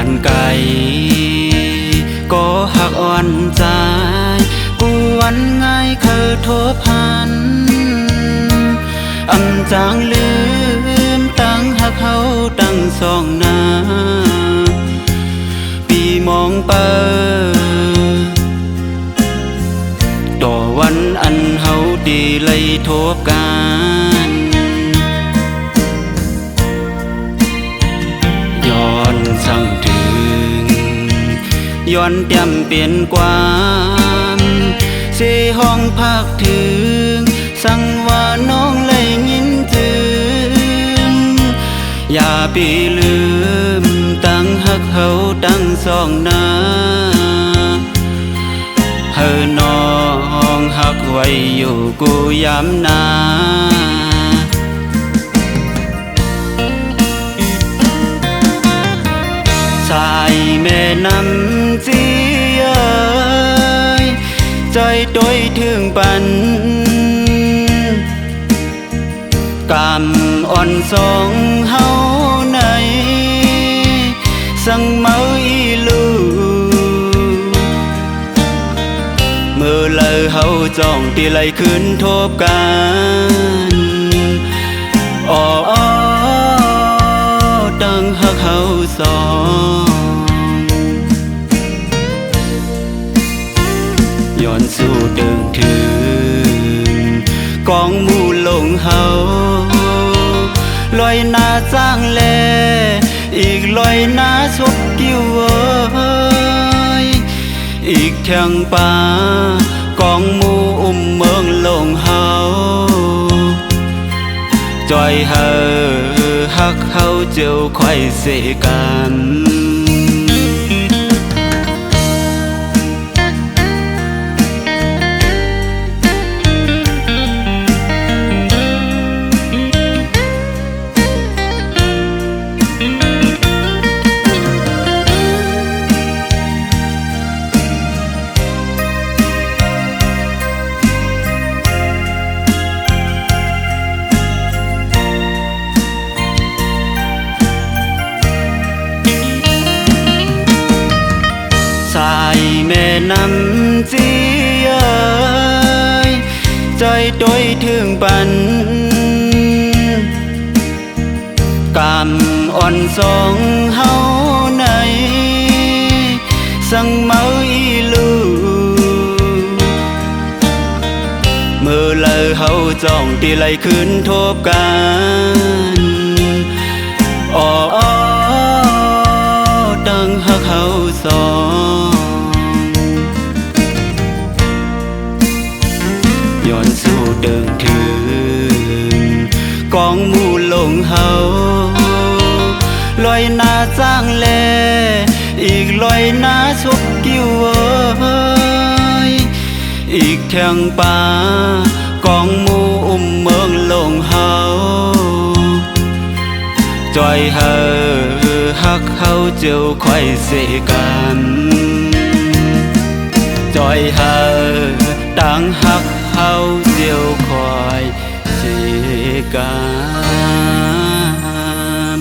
านไกลก็หักอ่อนใจกวนง่ายเคยทบหันอำจางลืมตั้งหักเขาตั้งสองหน้าปีมองเปิดต่อวันอันเฮาดีเลยทบกันย้อนสั่งถึงย้อนเตรียมเปลี่ยนความสิห้องพักถึงสั่งว่าน้องเลยยินถึงอย่าไปลืมตั้งหักเขาตั้งสองหน้าเฮอน้องหักไว้อยู่กูย้ำนาสายแม่น้ำจีเอ้ยใจโดยถึงปันกำอ่อนสองเฮาในสั่งเมาอีลูเมื่อเลยเฮาจ้องที่ไหลขึ้นทบกันอ๋อตั้งหักเฮาสองย้อนสู่เดิมถึงกองมูลงเฮาลอยหน้าจ้างแลอีกลอยหน้าชกกิ้วอีกแข่งป่ากองมูเมืองลงเฮาจอยเฮอหักเฮาเจ้าค่อยเสกันสายแม่น้ำจีเอ้ยใจโดยถึงปันกำอ่อนสองเฮาในสั่งเมาอีลูเมื่อเลยเฮาจ้องที่ไหลขึ้นทบกันอ๋อตั้งหักเฮาสองย้อนสู่เดิมถึงกองมูลงเฮาลอยหน้าจ้างแลอีกลอยหน้าชกกิ้วอีกแข่งป่ากองมูเมืองลงเฮาจอยเฮอหักเฮาเจ้าค่อยเสกันจอยเฮอตั้งหักเฮาเจ้าค่อยเสกัน